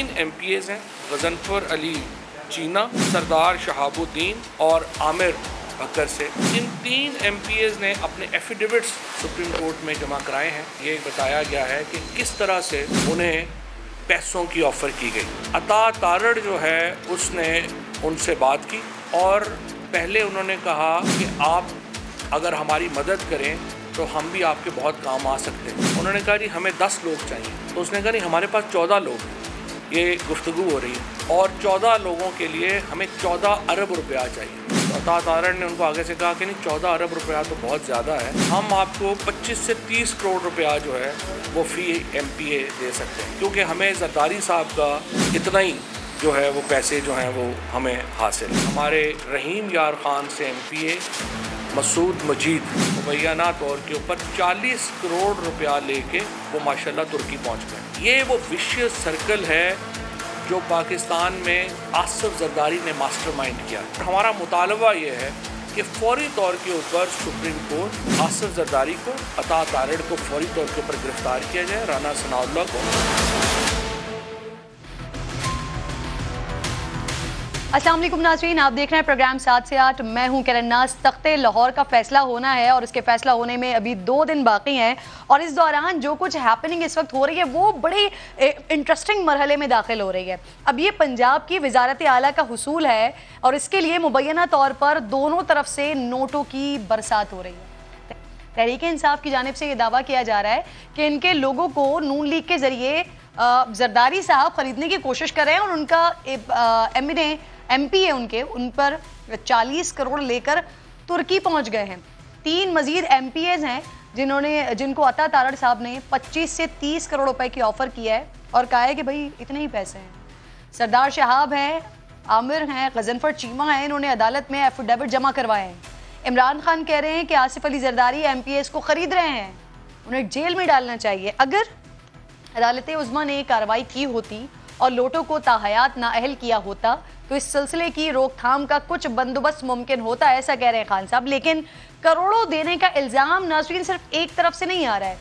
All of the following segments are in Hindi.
तीन MPAs हैं, गजनफर अली चीना, सरदार शहाबुद्दीन और आमिर बकर से। इन तीन MPAs ने अपने एफिडेविट्स सुप्रीम कोर्ट में जमा कराए हैं। ये बताया गया है कि किस तरह से उन्हें पैसों की ऑफ़र की गई। अता तारड़ जो है उसने उनसे बात की और पहले उन्होंने कहा कि आप अगर हमारी मदद करें तो हम भी आपके बहुत काम आ सकते हैं। उन्होंने कहा जी हमें 10 लोग चाहिए, तो उसने कहा नहीं हमारे पास 14 लोग हैं। ये गुफ्तगू हो रही है और 14 लोगों के लिए हमें 14 अरब रुपया चाहिए। तो अता तारड़ ने उनको आगे से कहा कि नहीं 14 अरब रुपया तो बहुत ज़्यादा है, हम आपको 25 से 30 करोड़ रुपया जो है वो फ़ी MPA दे सकते हैं, क्योंकि हमें जरदारी साहब का इतना ही जो है वो पैसे जो हैं वो हमें हासिल। हमारे रहीम यार ख़ान से MPA मसूद मजीद मुबैना तौर के ऊपर 40 करोड़ रुपया लेके वो माशाल्लाह तुर्की पहुंच गए। ये वो विशियस सर्कल है जो पाकिस्तान में आसिफ जरदारी ने मास्टरमाइंड किया। हमारा मुतालबा ये है कि फौरी तौर के ऊपर सुप्रीम कोर्ट आसिफ जरदारी को, अता तारड़ को फौरी तौर के ऊपर गिरफ्तार किया जाए, राना सनाउल्लाह को। अस्सलाम वालेकुम नाज़रीन, आप देख रहे हैं प्रोग्राम 7 से 8। मैं हूं किरण नाज़। तख्ते लाहौर का फैसला होना है और इसके फैसला होने में अभी 2 दिन बाकी हैं और इस दौरान जो कुछ हैपनिंग इस वक्त हो रही है वो बड़ी इंटरेस्टिंग मरहले में दाखिल हो रही है। अब ये पंजाब की वजारत आला का हुसूल है और इसके लिए मुबैना तौर पर दोनों तरफ से नोटों की बरसात हो रही है। तहरीक इंसाफ की जानिब से ये दावा किया जा रहा है कि इनके लोगों को नून लीग के जरिए जरदारी साहब खरीदने की कोशिश कर रहे हैं और उनका MP है उन पर 40 करोड़ लेकर तुर्की पहुंच गए हैं। 3 मजीद MPAs हैं जिनको अता तारड़ साहब ने 25 से 30 करोड़ रुपए की ऑफर किया है और कहा है कि भाई इतने ही पैसे हैं। सरदार शहाब हैं, आमिर हैं, गजनफर चीमा हैं, इन्होंने अदालत में एफिडेविट जमा करवाए हैं। इमरान खान कह रहे हैं कि आसिफ अली जरदारी MPAs को खरीद रहे हैं, उन्हें जेल में डालना चाहिए। अगर अदालत उज़्मा ने कार्रवाई की होती और लोटों को ताहयात नाअहल किया होता तो इस सिलसिले की रोकथाम का कुछ बंदोबस्त मुमकिन होता है, ऐसा कह रहे हैं खान साहब। लेकिन करोड़ों देने का इल्ज़ाम नाज़रीन सिर्फ एक तरफ से नहीं आ रहा है।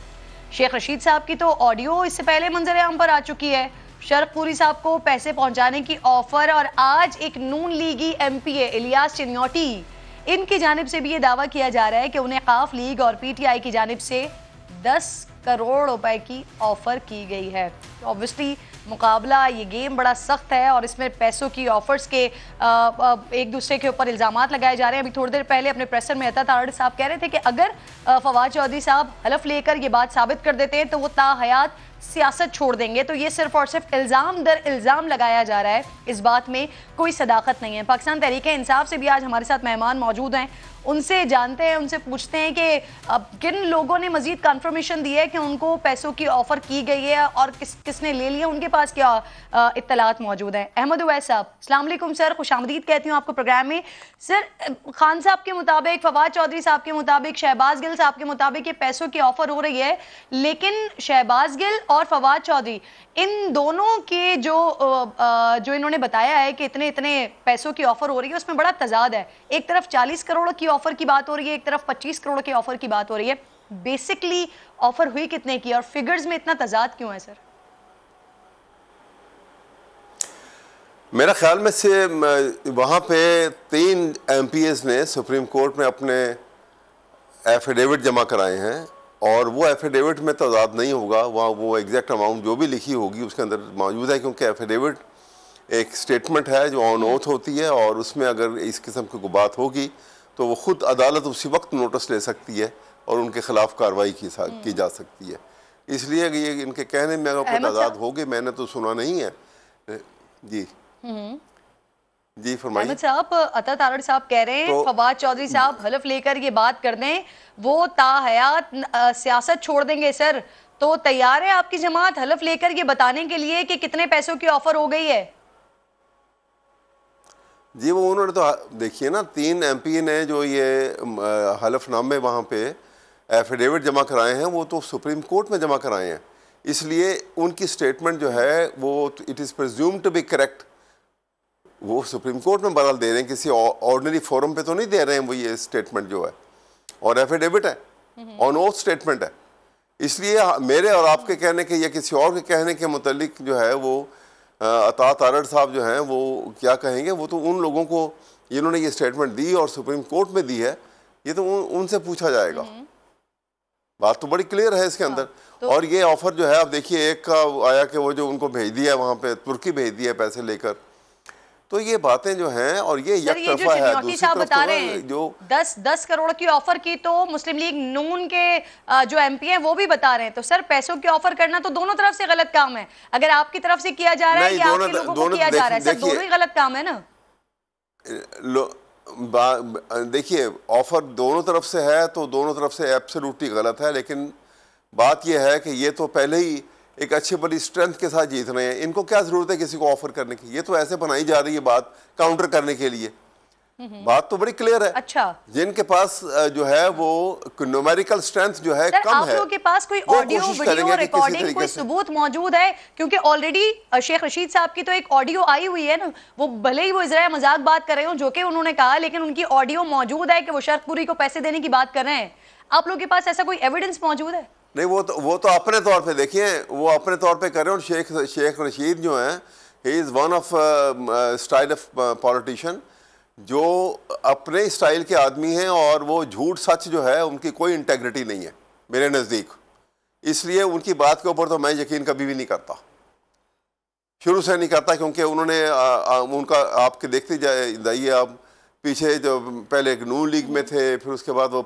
शेख रशीद साहब की तो ऑडियो इससे पहले मंजर आम पर आ चुकी है, शरकपुरी साहब को पैसे पहुंचाने की ऑफर, और आज एक नून लीगी MPA इलियास चिन्योटी, इनकी जानिब से भी ये दावा किया जा रहा है कि उन्हें काफ लीग और PTI की जानिब से 10 करोड़ रुपए की ऑफर की गई है। तो ऑब्वियसली मुकाबला, ये गेम बड़ा सख्त है और इसमें पैसों की ऑफर्स के एक दूसरे के ऊपर इल्ज़ामात लगाए जा रहे हैं। अभी थोड़ी देर पहले अपने प्रेसर में अता तारड़ साहब कह रहे थे कि अगर फवाद चौधरी साहब हलफ लेकर ये बात साबित कर देते हैं तो वो ताहयात सियासत छोड़ देंगे। तो ये सिर्फ और सिर्फ इल्ज़ाम दर इल्ज़ाम लगाया जा रहा है, इस बात में कोई सदाकत नहीं है। पाकिस्तान तहरीक इंसाफ से भी आज हमारे साथ मेहमान मौजूद हैं, उनसे जानते हैं, उनसे पूछते हैं कि अब किन लोगों ने मजीद कंफर्मेशन दी है कि उनको पैसों की ऑफर की गई है और किसने ले लिया, उनके पास क्या इत्तलात मौजूद हैं। अहमद उवैस साहब, अस्सलाम वालेकुम सर, खुशामदीद कहती हूँ आपको प्रोग्राम में। सर, खान साहब के मुताबिक, फवाद चौधरी साहब के मुताबिक, शहबाज गिल साहब के मुताबिक ये पैसों की ऑफर हो रही है, लेकिन शहबाज गिल और फवाद चौधरी इन दोनों के जो इन्होंने बताया है कि इतने इतने पैसों की ऑफर हो रही है, उसमें बड़ा तजाद है। एक तरफ 40 करोड़ की ऑफर की बात हो रही है, एक तरफ 25 करोड़ की ऑफर की बात हो रही है। बेसिकली ऑफर हुई कितने की और फिगर्स में इतना तजाद क्यों है सर? मेरा ख्याल में से वहाँ पे 3 MPAs ने सुप्रीम कोर्ट में अपने एफिडेविट जमा कराए हैं और वो एफिडेविट में तजाद नहीं होगा, वहाँ वो एग्जैक्ट अमाउंट जो भी लिखी होगी उसके अंदर मौजूद है, क्योंकि एफिडेविट एक स्टेटमेंट है जो ऑन ओथ होती है और उसमें अगर इस किस्म की कोई बात होगी तो वो खुद अदालत उसी वक्त नोटिस ले सकती है और उनके खिलाफ कार्रवाई की जा सकती है। इसलिए ये इनके कहने में अगर कोई तजाद होगी, मैंने तो सुना नहीं है। जी जी फरमाइए। अहमद साहब, अता तारड़ साहब कह रहे हैं फवाद चौधरी साहब हलफ लेकर ये बात कर दें वो ताहयात सियासत छोड़ देंगे। सर, तो तैयार है आपकी जमात हलफ लेकर ये बताने के लिए कि कितने पैसों की ऑफर हो गई है? जी, वो उन्होंने तो देखिए ना, 3 MPA ने जो ये हलफनामे वहाँ पे एफिडेविट जमा कराए हैं वो तो सुप्रीम कोर्ट में जमा कराए हैं, इसलिए उनकी स्टेटमेंट जो है वो it is presumed to be correct. वो सुप्रीम कोर्ट में बदल दे रहे हैं, किसी ऑर्डिनरी फोरम पे तो नहीं दे रहे हैं वो ये स्टेटमेंट जो है, और एफिडेविट है, ऑन ओथ स्टेटमेंट है। इसलिए मेरे और आपके कहने के या किसी और के कहने के मुतालिक जो है वो अता तारड़ साहब जो हैं वो क्या कहेंगे, वो तो उन लोगों को जिन्होंने ये स्टेटमेंट दी और सुप्रीम कोर्ट में दी है, ये तो उनसे पूछा जाएगा। बात तो बड़ी क्लियर है इसके अंदर। तो और ये ऑफर जो है, आप देखिए, एक का आया कि वो जो उनको भेज दिया वहाँ पे, तुर्की भेज दिया पैसे लेकर, तो ये बातें जो हैं, और ये यकतरफा है। दूसरी तरफ बता रहे हैं जो 10 करोड़ की ऑफर की, तो मुस्लिम लीग नून के जो एमपी हैं वो भी बता रहे हैं। तो सर, पैसों की ऑफर करना तो दोनों तरफ से गलत काम है। अगर आपकी तरफ से किया जा रहा है या आपके लोगों को किया जा रहा है, सर दोनों ही गलत काम है ना। देखिए, ऑफर दोनों तरफ से है तो दोनों तरफ से एब्सोल्युटली गलत है, लेकिन बात यह है कि ये तो पहले ही एक अच्छी बड़ी स्ट्रेंथ के साथ जीत रहे हैं। इनको क्या जरूरत है किसी को ऑफर करने की? ये तो ऐसे बनाई जा रही है बात काउंटर करने के लिए। बात तो बड़ी क्लियर है। अच्छा, जिनके पास जो है वो न्यूमेरिकल स्ट्रेंथ जो है कम आप लोगों के पास कोई ऑडियो वीडियो रिकॉर्डिंग कोई सबूत मौजूद है? क्योंकि ऑलरेडी शेख रशीद साहब की तो एक ऑडियो आई हुई है ना, वो भले ही वो इजराय मजाक बात कर रहे हो जो कि उन्होंने कहा, लेकिन उनकी ऑडियो मौजूद है कि वो शर्कपुरी को पैसे देने की बात कर रहे हैं। आप लोगों के पास ऐसा कोई एविडेंस मौजूद है? नहीं, वो तो अपने तौर पे देखिए, वो अपने तौर पे कर रहे हैं। शेख रशीद जो हैं, he is one of style of politician, जो अपने स्टाइल के आदमी हैं, और वो झूठ सच जो है उनकी कोई इंटेग्रिटी नहीं है मेरे नज़दीक। इसलिए उनकी बात के ऊपर तो मैं यकीन कभी भी नहीं करता, शुरू से नहीं करता, क्योंकि उन्होंने उनका आपके देखते जाइए आप, पीछे जो पहले एक नून लीग में थे, फिर उसके बाद वो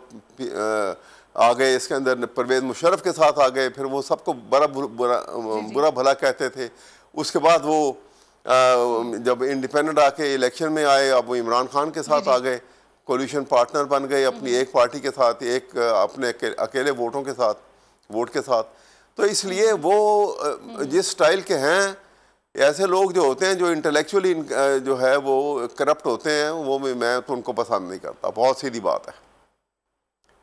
आ गए इसके अंदर परवेज़ मुशर्रफ के साथ आ गए, फिर वो सबको बुरा भला कहते थे। उसके बाद वो जब इंडिपेंडेंट आके इलेक्शन में आए, अब वो इमरान खान के साथ आ गए, कोलिशन पार्टनर बन गए अपनी एक पार्टी के साथ, एक अपने अकेले वोट के साथ। तो इसलिए वो जिस स्टाइल के हैं, ऐसे लोग जो होते हैं जो इंटेलेक्चुअली जो है वो करप्ट होते हैं, वो मैं तो उनको पसंद नहीं करता। बहुत सीधी बात है।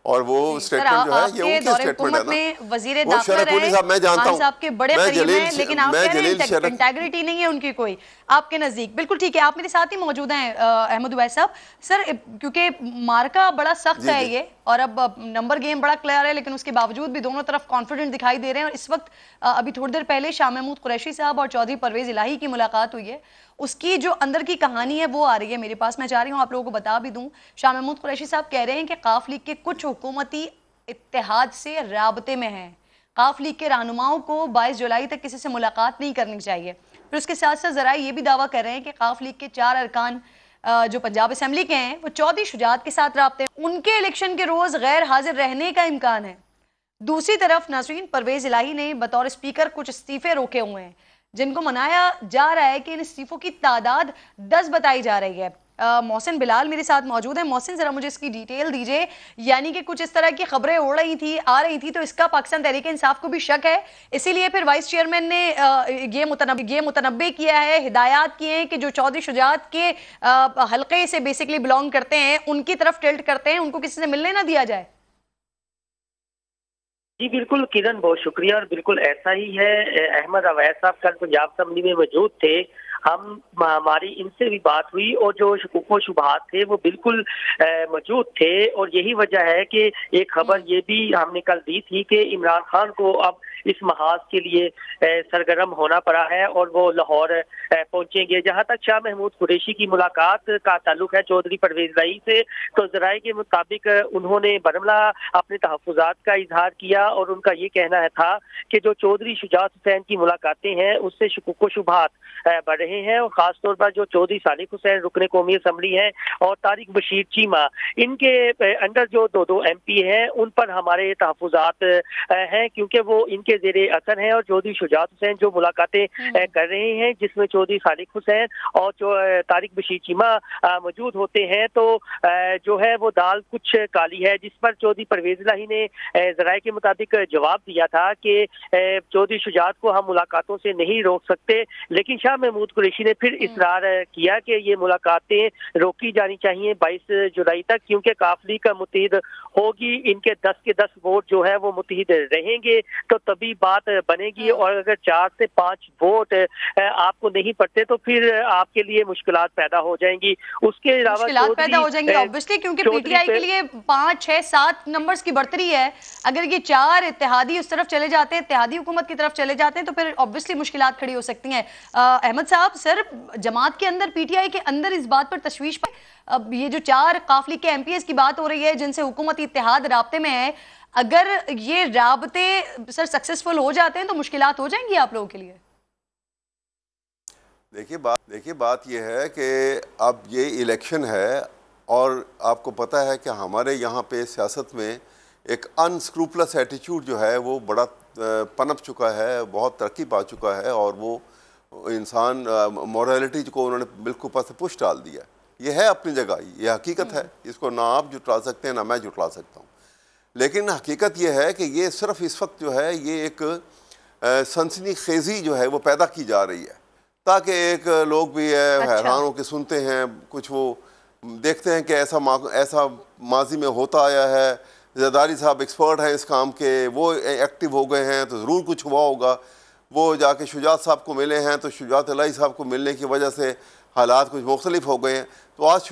और वो स्टेटमेंट जो है ये उनके स्टेटमेंट है ना, वजीर दाखिला रहे साहब, मैं जानता हूं, साहब के बड़े करीब हैं, लेकिन आप कह रहे हैं इंटेग्रिटी नहीं है उनकी कोई आपके नजदीक। बिल्कुल ठीक है, आप मेरे साथ ही मौजूद हैं अहमद उवैस साहब। सर, क्योंकि मार्का बड़ा सख्त है ये, और अब नंबर गेम बड़ा क्लियर है, लेकिन उसके बावजूद भी दोनों तरफ कॉन्फिडेंट दिखाई दे रहे हैं। और इस वक्त अभी थोड़ी देर पहले शाह महमूद कुरैशी साहब और चौधरी परवेज इलाही की मुलाकात हुई है, उसकी जो अंदर की कहानी है वो आ रही है मेरे पास। मैं चाह रही हूँ आप लोगों को बता भी दूं। शाह महमूद कुरैशी साहब कह रहे हैं कि काफ लीग के कुछ हुकूमती इत्तेहाद से राबते में हैं, काफ लीग के रहनुमाओं को 22 जुलाई तक किसी से मुलाकात नहीं करनी चाहिए। फिर उसके साथ साथ जरा ये भी दावा कर रहे हैं कि काफ लीग के 4 अरकान जो पंजाब असेंबली के हैं वो चौधरी शुजात के साथ राबते हैं, उनके इलेक्शन के रोज गैर हाजिर रहने का इम्कान है। दूसरी तरफ नाज़रीन, परवेज इलाही ने बतौर स्पीकर कुछ इस्तीफे रोके हुए हैं, जिनको मनाया जा रहा है कि इन इस्तीफों की तादाद 10 बताई जा रही है। मोहसिन बिलाल मेरे साथ मौजूद है। मोहसिन, जरा मुझे इसकी डिटेल दीजिए। यानी कि कुछ इस तरह की खबरें उड़ रही थी, आ रही थी, तो इसका पाकिस्तान तहरीक इंसाफ को भी शक है, इसीलिए फिर वाइस चेयरमैन ने ये मुतनब्बे किया है, हिदायत किए हैं कि जो चौधरी शुजात के हल्के से बेसिकली बिलोंग करते हैं, उनकी तरफ टिल्ट करते हैं, उनको किसी से मिलने ना दिया जाए। जी बिल्कुल किरण, बहुत शुक्रिया। और बिल्कुल ऐसा ही है। अहमद उवैस साहब कल पंजाब असेंबली में मौजूद थे, हमारी इनसे भी बात हुई, और जो शुकूक शुबहात थे वो बिल्कुल मौजूद थे। और यही वजह है कि एक खबर ये भी हमने कल दी थी कि इमरान खान को अब इस महाज के लिए सरगर्म होना पड़ा है और वो लाहौर पहुंचेंगे। जहां तक शाह महमूद कुरैशी की मुलाकात का ताल्लुक है चौधरी परवेज इलाही से, तो ज़राए के मुताबिक उन्होंने बरमला अपने तहफ़्फ़ुज़ात का इजहार किया, और उनका ये कहना था कि जो चौधरी शुजात हुसैन की मुलाकातें हैं उससे शुकूक शुबहात बढ़ रहे हैं, और ख़ासतौर पर जो चौधरी सालिक हुसैन रुकने कौमी असम्बली हैं और तारिक बशीर चीमा, इनके अंडर जो दो MP हैं उन पर हमारे तहफ़्फ़ुज़ात हैं, क्योंकि वो इनके ज़ेरे असर हैं। और चौधरी शुजात हुसैन जो मुलाकातें कर रहे हैं, जिसमें चौधरी सालिक हुसैन और जो तारिक बशीर चीमा मौजूद होते हैं, तो जो है वो दाल कुछ काली है, जिस पर चौधरी परवेज इलाही ने ज़राए के मुताबिक जवाब दिया था कि चौधरी शुजात को हम मुलाकातों से नहीं रोक सकते, लेकिन शाह महमूद कुरैशी ने फिर इसरार किया कि ये मुलाकातें रोकी जानी चाहिए 22 जुलाई तक, क्योंकि काफ लीग का मुत्तहिद होगी, इनके 10 के 10 वोट जो है वो मुत्तहिद रहेंगे तो तभी बात बनेगी। और अगर 4 से 5 वोट आपको नहीं पड़ते तो फिर आपके लिए मुश्किलात पैदा हो जाएंगी। उसके अलावा मुश्किलात पैदा हो जाएंगी ऑब्वियसली, क्योंकि पीटीआई के लिए 5, 6, 7 नंबर्स की बढ़तरी है। अगर ये 4 इत्तेहादी उस तरफ चले जाते हैं, इत्तेहादी हुकूमत की तरफ चले जाते हैं, तो फिर ऑब्वियसली मुश्किलात खड़ी हो सकती हैं। अहमद साहब, सर जमात के अंदर, पीटीआई के अंदर इस बात पर तशवीश पर, अब ये जो 4 काफ लीग के एमपीएस की बात हो रही है जिनसे हुकूमती इत्तेहाद राब्ते में है, अगर ये राब्ते सर सक्सेसफुल हो जाते हैं तो मुश्किलात हो जाएंगी आप लोगों के लिए? देखिए बात यह है कि अब ये इलेक्शन है और आपको पता है कि हमारे यहाँ पे सियासत में एक अनस्क्रूपलस एटीट्यूड जो है वो बड़ा पनप चुका है, बहुत तरक्की पा चुका है और वो इंसान मॉरलिटी को उन्होंने बिल्कुल ऊपर से पुश डाल दिया। ये है अपनी जगह, ये हकीकत है, इसको ना आप जुटला सकते हैं ना मैं जुटला सकता हूँ। लेकिन हकीकत ये है कि ये सिर्फ इस वक्त जो है ये एक सनसनीखेज़ी जो है वो पैदा की जा रही है ताकि एक लोग भी हैरान होकर सुनते हैं, कुछ वो देखते हैं कि ऐसा माजी में होता आया है, ज़रदारी साहब एक्सपर्ट हैं इस काम के, वो एक्टिव हो गए हैं तो ज़रूर कुछ हुआ होगा। वो जाके शुजात साहब को मिले हैं तो शुजात इलाही साहब को मिलने की वजह से हालात कुछ मुख्तलिफ हो गए हैं। तो आज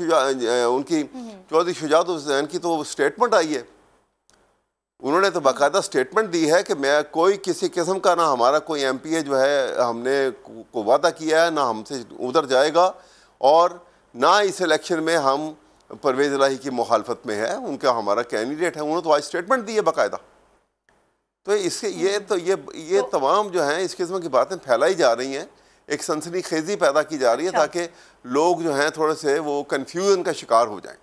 उनकी चौधरी शुजात हुसैन की तो स्टेटमेंट आई है, उन्होंने तो बाकायदा स्टेटमेंट दी है कि मैं कोई किसी किस्म का ना हमारा कोई एमपीए जो है हमने को वादा किया है ना हमसे उधर जाएगा और ना इस इलेक्शन में हम परवेज़ इलाही की मुखालफत में है, उनका हमारा कैंडिडेट है। उन्होंने तो आज स्टेटमेंट दी है बाकायदा। तो इसके ये तमाम जो हैं इस किस्म की बातें फैलाई जा रही हैं, एक सनसनीखेज़ी पैदा की जा रही है ताकि लोग जो हैं थोड़े से वो कन्फ्यूजन का शिकार हो जाएं।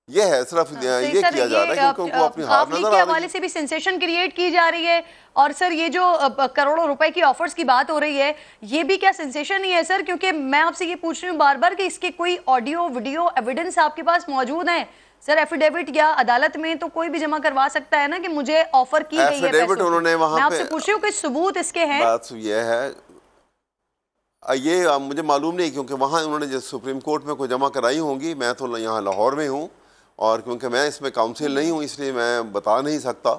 ये है सिर्फ ये किया जा रहा है क्योंकि उनको अपनी हार नजर आ रही है। हवाले से भी सेंसेशन क्रिएट की जा रही है। और सर ये जो करोड़ों रुपए की ऑफर्स की बात हो रही है, ये भी क्या सेंसेशन ही है सर? क्योंकि मैं आपसे ये पूछ रही हूँ बार बार कि इसके कोई ऑडियो वीडियो एविडेंस आपके पास मौजूद है सर? एफिडेविट या अदालत में तो कोई भी जमा करवा सकता है ना कि मुझे ऑफर की गई है पैसों उन्होंने वहां मैं आपसे पूछ रही हूँ कोई सबूत इसके हैं? बात ये है, ये मुझे मालूम नहीं क्योंकि वहाँ उन्होंने जो सुप्रीम कोर्ट में कोई जमा कराई होंगी। मैं तो यहाँ लाहौर में हूँ और क्योंकि मैं इसमें काउंसिल नहीं हूँ इसलिए मैं बता नहीं सकता,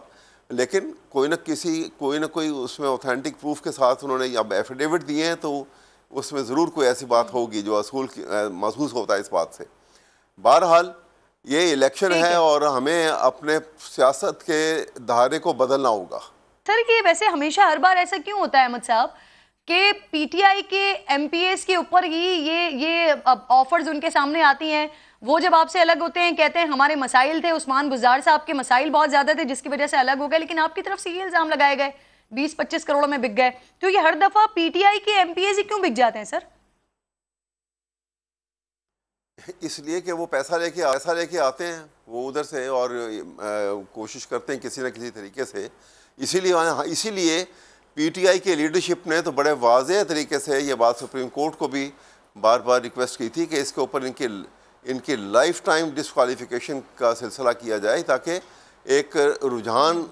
लेकिन कोई ना कोई उसमें ऑथेंटिक प्रूफ के साथ उन्होंने अब एफिडेविट दिए हैं तो उसमें ज़रूर कोई ऐसी बात होगी जो असूल महसूस होता है इस बात से। बहरहाल ये इलेक्शन है और हमें अपने सियासत के धारे को बदलना होगा। सर ये वैसे हमेशा हर बार ऐसा क्यों होता है अहमद साहब कि पीटीआई के एमपीएस के ऊपर ही ये ऑफर्स उनके सामने आती हैं, वो जब आपसे अलग होते हैं कहते हैं हमारे मसाइल थे, उस्मान बुज़दार साहब के मसाइल बहुत ज्यादा थे जिसकी वजह से अलग हो गए, लेकिन आपकी तरफ से ये इल्जाम लगाए गए 20-25 करोड़ में बिक गए। तो ये हर दफा पीटीआई के एमपीएस ही क्यों बिक जाते हैं सर? इसलिए कि वो पैसा लेके आते हैं वो उधर से और कोशिश करते हैं किसी न किसी तरीके से। इसीलिए पीटीआई के लीडरशिप ने तो बड़े वाज़ेह तरीके से ये बात सुप्रीम कोर्ट को भी बार बार रिक्वेस्ट की थी कि इसके ऊपर इनकी लाइफ टाइम डिस्क्वालिफिकेशन का सिलसिला किया जाए ताकि एक रुझान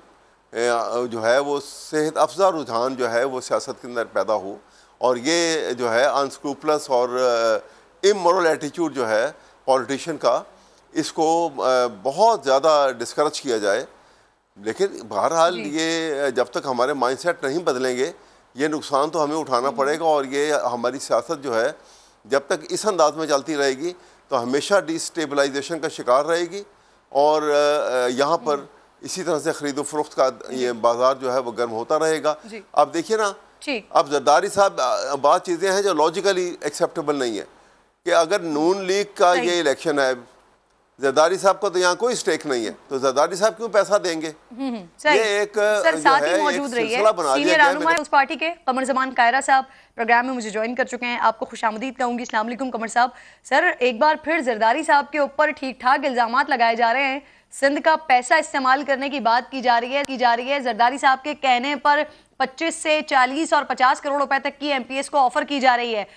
जो है वो सेहत अफजा रुझान जो है वो सियासत के अंदर पैदा हो और ये जो है अनस्क्रूपलस और इमोरल एटीट्यूड जो है पॉलिटिशियन का, इसको बहुत ज़्यादा डिस्करेज किया जाए। लेकिन बहरहाल ये जब तक हमारे माइंडसेट नहीं बदलेंगे ये नुकसान तो हमें उठाना पड़ेगा और ये हमारी सियासत जो है जब तक इस अंदाज में चलती रहेगी तो हमेशा डिस्टेबलाइजेशन का शिकार रहेगी और यहाँ पर इसी तरह से खरीदो फरोख्त का ये बाजार जो है वो गर्म होता रहेगा। अब देखिए ना, अब जरदारी साहब बात चीज़ें हैं जो लॉजिकली एक्सेप्टेबल नहीं है कि अगर नून लीग का ये इलेक्शन है, जरदारी साहब का तो यहाँ कोई स्टेक नहीं है, तो जरदारी साहब क्यों पैसा देंगे? ये एक साथ ही मौजूद रही है सीनियर रहनुमा उस पार्टी के कमर जमान कायरा साहब प्रोग्राम में मुझे ज्वाइन कर चुके हैं। आपको खुशामदीद कहूंगी। अस्सलाम वालेकुम कमर साहब। सर एक बार फिर जरदारी साहब के ऊपर ठीक ठाक इल्जामात लगाए जा रहे हैं, सिंध का पैसा इस्तेमाल करने की बात की जा रही है। जरदारी साहब के कहने पर 25 से 40 और 50 करोड़ रुपए तक की एमपीएस को ऑफर की जा रही है।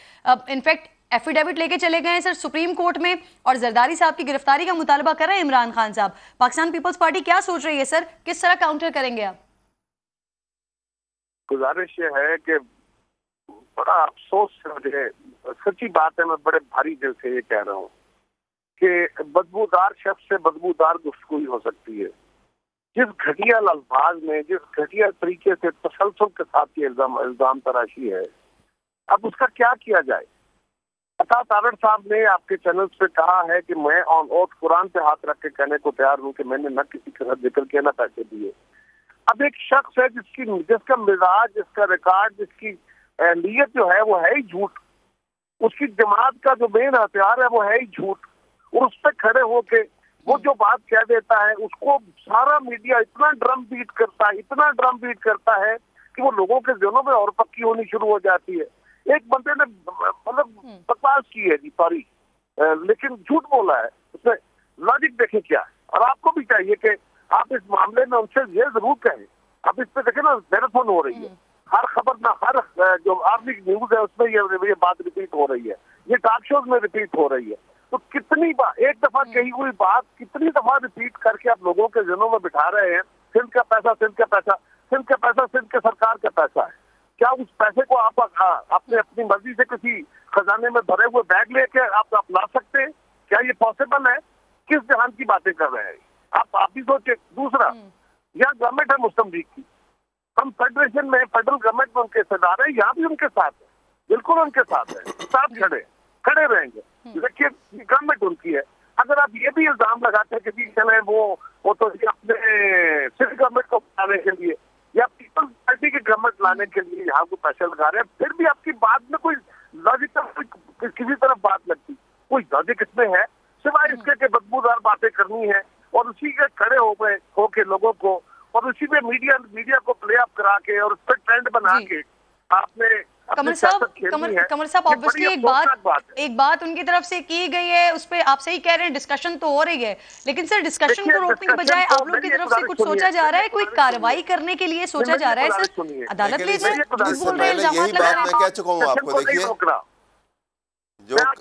इनफैक्ट एफिडेविट लेके चले गए हैं सर सुप्रीम कोर्ट में और जरदारी साहब की गिरफ्तारी का मुतालबा कर रहे हैं इमरान खान साहब। पाकिस्तान पीपल्स पार्टी क्या सोच रही है सर, किस तरह काउंटर करेंगे आप? गुजारिश ये है कि बड़ा अफसोस है मुझे, सच्ची बात है, मैं बड़े भारी दिल से ये कह रहा हूँ कि बदबूदार शख्स से बदबूदार गुफ्तगू हो सकती है। जिस घटिया अल्फाज में, जिस घटिया तरीके से तसलसल के साथ ये इल्जाम तराशी है, अब उसका क्या किया जाए। अता तारड़ साहब ने आपके चैनल पे कहा है कि मैं ऑन ओथ कुरान पे हाथ रख के कहने को तैयार हूँ कि मैंने न किसी के साथ जिक्र किया, न पैसे दिए। अब एक शख्स है जिसका मिजाज, जिसका रिकॉर्ड, जिसकी नीयत जो है वो है ही झूठ, उसकी जमात का जो मेन हथियार है वो है ही झूठ, और उस पर खड़े होके वो जो बात कह देता है उसको सारा मीडिया इतना ड्रम बीट करता है, इतना ड्रम बीट करता है कि वो लोगों के दिलों में और पक्की होनी शुरू हो जाती है। एक बंदे ने मतलब बकवास की है जी, सॉरी, लेकिन झूठ बोला है, उसमें लॉजिक देखे क्या है। और आपको भी चाहिए कि आप इस मामले में उनसे ये जरूर कहें। अब इस पे देखे ना, मैराथन हो रही है, हर खबर ना, हर जो आर्मी न्यूज है उसमें ये बात रिपीट हो रही है, ये टॉक शोज में रिपीट हो रही है। तो कितनी बार एक दफा कही हुई बात कितनी दफा रिपीट करके आप लोगों के जिलों में बिठा रहे हैं। सिंध का पैसा, सिंध का पैसा, सिंध का पैसा, सिंध के सरकार का पैसा है। क्या उस पैसे को आप आपने अपनी मर्जी से किसी खजाने में भरे हुए बैग लेके आप ला सकते हैं? क्या ये पॉसिबल है? किस जहान की बातें कर रहे हैं आप भी सोचे। दूसरा, यहाँ गवर्नमेंट है मुस्लिम लीग की, हम फेडरेशन में, फेडरल गवर्नमेंट में उनके हिस्सेदार है, यहाँ भी उनके साथ है, बिल्कुल उनके साथ है, साथ खड़े रहेंगे। देखिए गवर्नमेंट उनकी है। अगर आप ये भी इल्जाम लगाते हैं कि जी चले वो तो अपने सिर्फ गवर्नमेंट को बनाने के लिए या पीपल्स पार्टी की गवर्नमेंट लाने के लिए यहाँ को पैसे लगा रहे हैं, फिर भी आपकी बात में कोई लॉजिक किसी तरफ बात लगती, कोई लॉजिक इसमें है सिवाय इसके के बदबूदार बातें करनी है और उसी के खड़े हो के लोगों को और उसी में मीडिया को प्ले अप करा के और उस पर ट्रेंड बना के आपने कमर साहब ऑब्वियसली एक बात उनकी तरफ से की गई है, उस पे आप सही कह रहे हैं, डिस्कशन तो हो रही है, लेकिन सर डिस्कशन को रोकने के बजाय आप लोगों की तरफ से कुछ सोचा जा रहा है, कोई कार्रवाई करने के लिए सोचा जा रहा है सर? अदालत में बोल रहे हैं, यही बात मैं कह चुका हूँ आपको। देखिए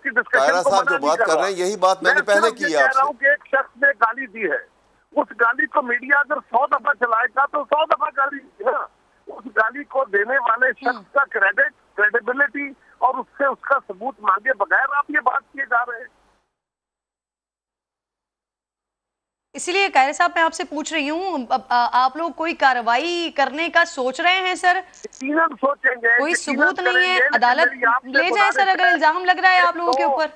जो कायरा साहब जो बात कर रहे हैं यही बात मैंने पहले की है आपसे। एक शख्स ने गाली दी है, उस गाली को मीडिया अगर 100 दफा चलाएगा तो 100 दफा गाली दी है। उस गाली को देने वाले शख्स का क्रेडिबिलिटी और उससे उसका सबूत मांगे बगैर आप ये बात किए जा रहे हैं। इसीलिए कायरा साहब मैं आपसे पूछ रही हूँ, आप लोग कोई कार्रवाई करने का सोच रहे हैं सर? सोचेंगे, कोई सबूत नहीं है, अदालत ले जाए सर अगर इल्जाम लग रहा है आप लोगों के ऊपर।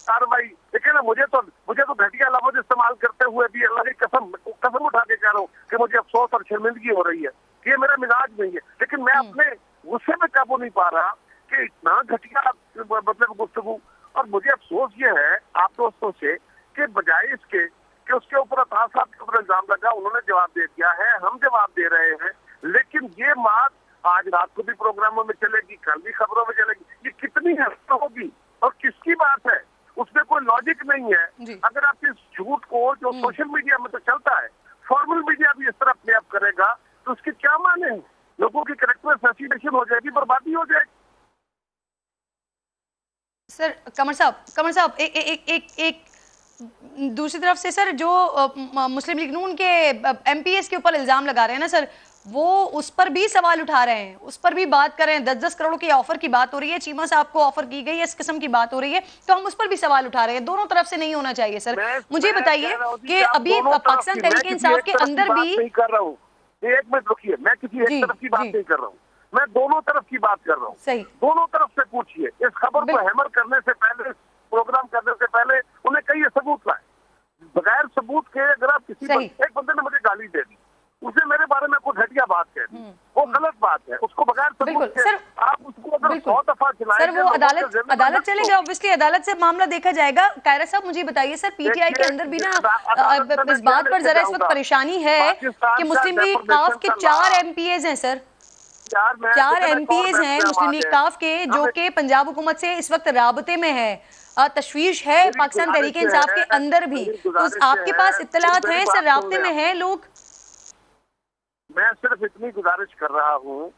कार्रवाई देखिए ना, मुझे तो घटिया लफ्ज इस्तेमाल करते हुए भी अल्लाह की कसम उठा के कह रहा हूँ कि मुझे अफसोस और शर्मिंदगी हो रही है। ये मेरा मिजाज नहीं है, लेकिन मैं अपने गुस्से में काबू नहीं पा रहा कि इतना घटिया मतलब गुफ्तगू। और मुझे अफसोस ये है आप दोस्तों से कि बजाय इसके कि उसके ऊपर अता साहब के ऊपर इल्जाम लगा, उन्होंने जवाब दे दिया है, हम जवाब दे रहे हैं, लेकिन ये बात आज रात को भी प्रोग्रामों में चलेगी, कल भी खबरों में चलेगी। ये कितनी हद होगी और किसकी बात है? उसमें कोई लॉजिक नहीं है। अगर आप इस झूठ को जो सोशल मीडिया में तो चलता है, फॉर्मल मीडिया भी इस तरह प्ले अप करेगा तो उसके क्या माने हैं? लोगों की कैरेक्टर असैसिनेशन हो जाएगी, बर्बादी हो जाएगी। सर कमर साहब एक दूसरी तरफ से सर जो मुस्लिम लीग नून के एमपीएस के ऊपर इल्जाम लगा रहे हैं ना सर, वो उस पर भी सवाल उठा रहे हैं, उस पर भी बात कर रहे हैं। 10-10 करोड़ की ऑफर की बात हो रही है, चीमा साहब को ऑफर की गई है, इस किस्म की बात हो रही है, तो हम उस पर भी सवाल उठा रहे हैं। दोनों तरफ से नहीं होना चाहिए सर। मुझे बताइए कि अभी पाकिस्तान तहरीक इंसाफ के अंदर भी कर रहा हूँ, एक मिनट रुकिए, मैं किसी एक तरफ की बात नहीं कर रहा हूँ, मैं दोनों तरफ की बात कर रहा हूँ। सही, दोनों तरफ से पूछिए। इस खबर को हैमर करने से पहले, प्रोग्राम करने से पहले उन्हें कई सबूत लाए। बगैर सबूत के अगर आप किसी एक बंदे ने मुझे गाली दे दी, उसने मेरे बारे में कुछ घटिया बात कह दी, वो गलत बात है। उसको बगैर सबूत के आप उसको अगर 100 दफा चलाएंगे सर, वो अदालत चलेगा, ऑब्वियसली अदालत से मामला देखा जाएगा। कायरा साहब मुझे बताइए सर, पीटीआई के अंदर भी ना इस बात पर जरा इस वक्त परेशानी है कि मुस्लिम लीग काफ के 4 एमपीएज हैं सर, 4 एमपीएज हैं मुस्लिम लीग काफ के, जो कि पंजाब हुकूमत से इस वक्त राबते में है। तशवीश है पाकिस्तान तहरीक इंसाफ के अंदर भी, तो आपके पास इत्तलात हैं सर, राबते में हैं लोग? मैं सिर्फ इतनी गुजारिश कर रहा हूँ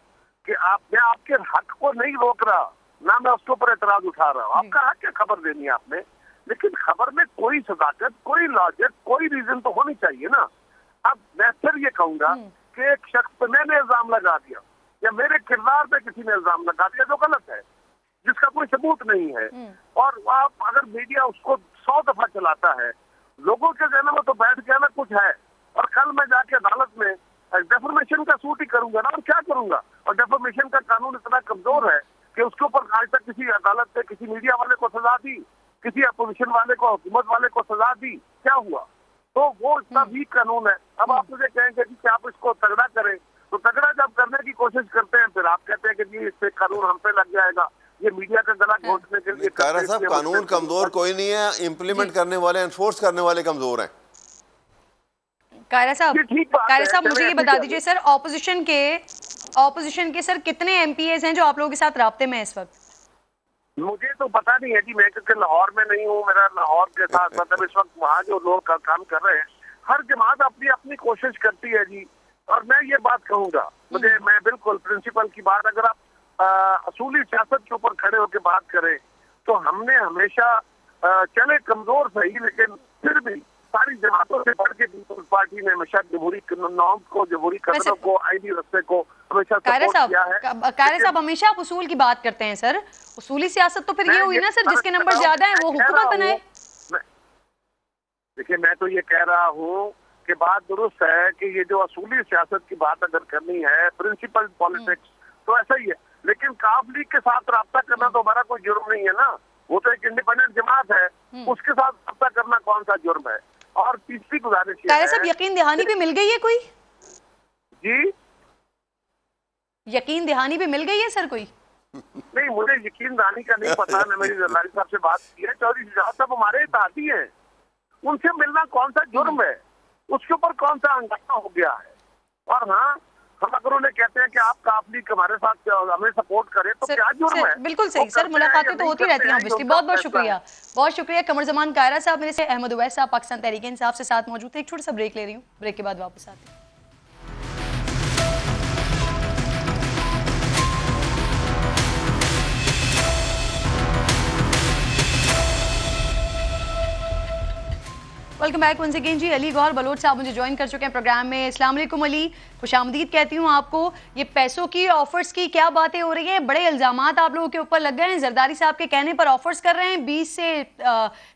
कि मैं आपके हक को नहीं रोक रहा, ना मैं उसके ऊपर एतराज उठा रहा हूँ। आपका हक है खबर देनी आपने, लेकिन खबर में कोई सदाकत, कोई लॉजिक, कोई रीजन तो होनी चाहिए ना। अब मैं फिर ये कहूंगा कि एक शख्स पर मैंने इल्जाम लगा दिया, या मेरे किरदार पे किसी ने इल्जाम लगा दिया जो गलत है, जिसका कोई सबूत नहीं है, और आप अगर मीडिया उसको 100 दफा चलाता है, लोगों के जहन में तो बैठ गया ना कुछ है, और कल मैं जाके अदालत में डेफर्मेशन का सूट ही करूंगा ना, और क्या करूंगा। और डेफर्मेशन का कानून इतना कमजोर है कि उसके ऊपर आज तक किसी अदालत ने किसी मीडिया वाले को सजा दी, किसी अपोजिशन वाले को, हुकूमत वाले को सजा दी, क्या हुआ। तो वो इतना वीक कानून है। अब आप मुझे कहेंगे कि आप इसको तगड़ा करें, तो तगड़ा जब करने की कोशिश करते हैं फिर आप कहते हैं कि जी इससे कानून हम पे लग जाएगा, ये मीडिया का गला घोटने के लिए। कायरा साहब, कानून कमजोर कोई नहीं है, इम्प्लीमेंट करने वाले, एनफोर्स करने वाले कमजोर हैं। कायरा साहब मुझे ये बता दीजिए सर, ऑपोजिशन के सर कितने एमपीएस हैं जो आप लोगों के साथ राब्ते में है इस वक्त? मुझे तो पता नहीं है जी, मैं क्योंकि लाहौर में नहीं हूँ, मेरा लाहौर के साथ मतलब इस वक्त वहाँ जो लोग काम कर रहे हैं, हर जमात अपनी अपनी कोशिश करती है जी। और मैं ये बात कहूँगा, मैं बिल्कुल प्रिंसिपल की बात, अगर आप असूली सियासत के ऊपर खड़े होकर बात करें तो हमने हमेशा चले कमजोर सही, लेकिन फिर भी सारी जमातों से बढ़ के पीपल्स पार्टी ने हमेशा जमहूरी नॉर्म को, जमहूरी कदरों को, आईनी रस्ते को हमेशा सपोर्ट किया है। कायरा साहब हमेशा आप उसूल की बात करते हैं सर, उसूली सियासत तो फिर ये हुई ना सर, जिसके नंबर ज्यादा है वो हुकूमत बनाए। देखिए मैं तो ये कह रहा हूँ कि बात दुरुस्त है कि ये जो असूली सियासत की बात अगर करनी है, प्रिंसिपल पॉलिटिक्स, तो ऐसा ही है, लेकिन काफ लीग के साथ राब्ता करना तो हमारा कोई जुर्म नहीं है ना, वो तो एक इंडिपेंडेंट जमात है, उसके साथ राब्ता करना कौन सा जुर्म है। और तीसरी गुजारिश कायरा साहब, यकीन दहानी भी मिल गई है कोई? जी, यकीन दहानी भी मिल गई है सर कोई? नहीं, मुझे यकीन दहानी का नहीं पता, न मेरी जरदारी साहब से बात की है। चौधरी शुजात साहब हमारे इत्तेहादी हैं, उनसे मिलना कौन सा जुर्म है, उसके ऊपर कौन सा हंगामा हो गया है। और हाँ, हम अगर उन्हें कहते हैं कि आप काफ लीग हमारे साथ हमें सपोर्ट करें तो क्या जुर्म है। बिल्कुल सही सर, मुलाकातें तो होती रहती हैं ऑब्वियसली। बहुत बहुत शुक्रिया, बहुत शुक्रिया कमर जमान कायरा साहब। मेरे से अहमद उवैस साहब पाकिस्तान तहरीक इंसाफ से साथ मौजूद थे। एक छोटा सा ब्रेक ले रही हूँ, ब्रेक के बाद वापस आते हैं। वेलकम बैक वंस अगेन जी। अली गौहर बलोच साहब मुझे ज्वाइन कर चुके हैं प्रोग्राम में। अस्सलाम वालेकुम अली, खुशामदीद कहती हूँ आपको। ये पैसों की, ऑफर्स की क्या बातें हो रही हैं? बड़े इल्जामात आप लोगों के ऊपर लग गए हैं, जरदारी साहब के कहने पर ऑफर्स कर रहे हैं 20 से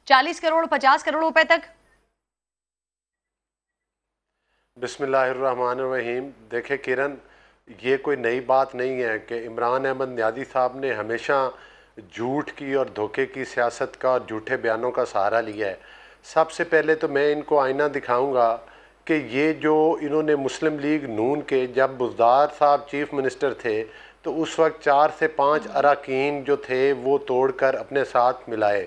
40 करोड़ 50 करोड़ रुपए तक। बिस्मिल्लाहिर्रहमानिर्रहीम। देखे किरण, ये कोई नई बात नहीं है कि इमरान अहमद न्यादी साहब ने हमेशा झूठ की और धोखे की सियासत का और झूठे बयानों का सहारा लिया है। सबसे पहले तो मैं इनको आईना दिखाऊंगा कि ये जो इन्होंने मुस्लिम लीग नून के, जब बुज़दार साहब चीफ मिनिस्टर थे तो उस वक्त 4 से 5 अरकान जो थे वो तोड़कर अपने साथ मिलाए।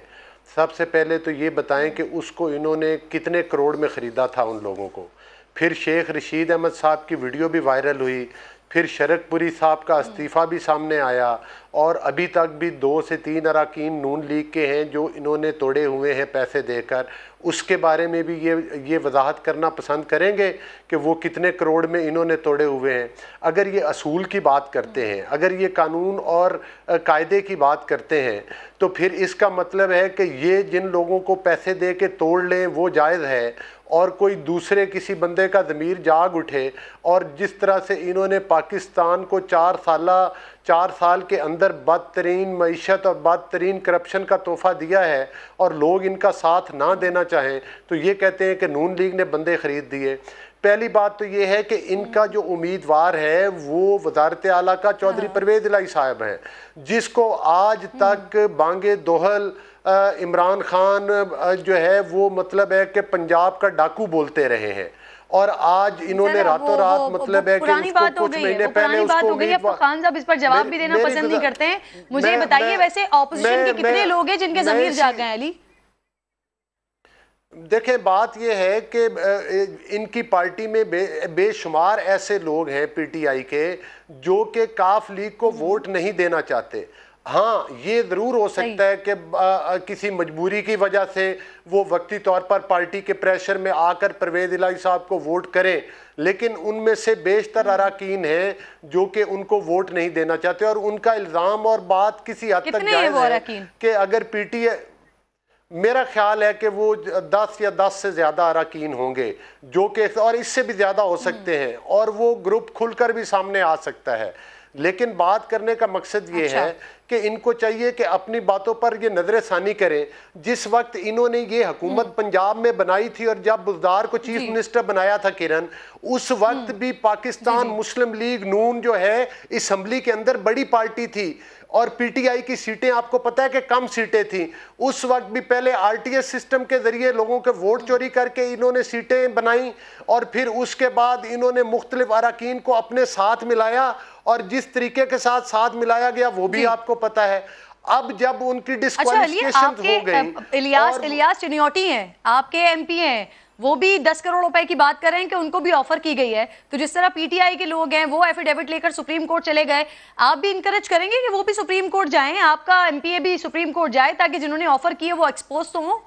सबसे पहले तो ये बताएं कि उसको इन्होंने कितने करोड़ में ख़रीदा था उन लोगों को। फिर शेख रशीद अहमद साहब की वीडियो भी वायरल हुई, फिर शरकपुरी साहब का इस्तीफ़ा भी सामने आया, और अभी तक भी 2 से 3 अरकान नून लीग के हैं जो इन्होंने तोड़े हुए हैं पैसे देकर। उसके बारे में भी ये वजाहत करना पसंद करेंगे कि वो कितने करोड़ में इन्होंने तोड़े हुए हैं। अगर ये असूल की बात करते हैं, अगर ये कानून और कायदे की बात करते हैं, तो फिर इसका मतलब है कि ये जिन लोगों को पैसे दे के तोड़ लें वो जायज़ है, और कोई दूसरे किसी बंदे का ज़मीर जाग उठे और जिस तरह से इन्होंने पाकिस्तान को 4 साल के अंदर बदतरीन मईशत और बदतरीन करप्शन का तोहफ़ा दिया है, और लोग इनका साथ ना देना चाहें तो ये कहते हैं कि नून लीग ने बंदे ख़रीद दिए। पहली बात तो ये है कि इनका जो उम्मीदवार है वो वज़ारत आला का चौधरी परवेज़ इलाही साहब हैं, जिसको आज तक बांगे दोहल इमरान खान जो है वो मतलब है कि पंजाब का डाकू बोलते रहे हैं, और आज इन्होंने रातों रात मतलब है कि उसको कुछ महीने पहले उसको खान साहब इस पर जवाब भी देना पसंद नहीं करते हैं। मुझे बताइए वैसे ऑपोजिशन के कितने लोग हैं जिनके ज़मीर जाग गए हैं अली? देखें, बात यह है कि इनकी पार्टी में बेशुमार ऐसे लोग हैं पीटीआई के जो कि काफ लीग को वोट नहीं देना चाहते। हाँ, ये ज़रूर हो सकता है कि किसी मजबूरी की वजह से वो वक्ती तौर पर पार्टी के प्रेशर में आकर परवेज़ इलाही साहब को वोट करें, लेकिन उनमें से बेशतर अरकान हैं जो कि उनको वोट नहीं देना चाहते। और उनका इल्ज़ाम और बात किसी हद तक जायज़ है कि अगर पीटीआई, मेरा ख्याल है कि वो 10 या 10 से ज़्यादा अरकान होंगे जो कि, और इससे भी ज़्यादा हो सकते हैं, और वो ग्रुप खुलकर भी सामने आ सकता है। लेकिन बात करने का मकसद ये अच्छा। है कि इनको चाहिए कि अपनी बातों पर ये नजरसानी करें। जिस वक्त इन्होंने ये हुकूमत पंजाब में बनाई थी और जब बुज़दार को चीफ मिनिस्टर बनाया था किरण, उस वक्त भी पाकिस्तान मुस्लिम लीग नून जो है असम्बली के अंदर बड़ी पार्टी थी और पीटीआई की सीटें आपको पता है कि कम सीटें थी। उस वक्त भी पहले आरटीएस सिस्टम के जरिए लोगों के वोट चोरी करके इन्होंने सीटें बनाई और फिर उसके बाद इन्होंने मुख्तलिफ अरकान को अपने साथ मिलाया और जिस तरीके के साथ मिलाया गया वो भी आपको पता है। अब जब उनकी डिस्क्वालिफिकेशन हो गई, इलियास चिनियोटी हैं, आपके एमपी हैं, वो भी 10 करोड़ रुपए की बात कर रहे हैं कि उनको भी ऑफर की गई है। तो जिस तरह पीटीआई के लोग हैं वो एफिडेविट लेकर सुप्रीम कोर्ट चले गए, आप भी इंकरेज करेंगे कि वो भी सुप्रीम कोर्ट जाएं, आपका एमपीए भी सुप्रीम कोर्ट जाए ताकि जिन्होंने ऑफर किए वो एक्सपोज तो हो?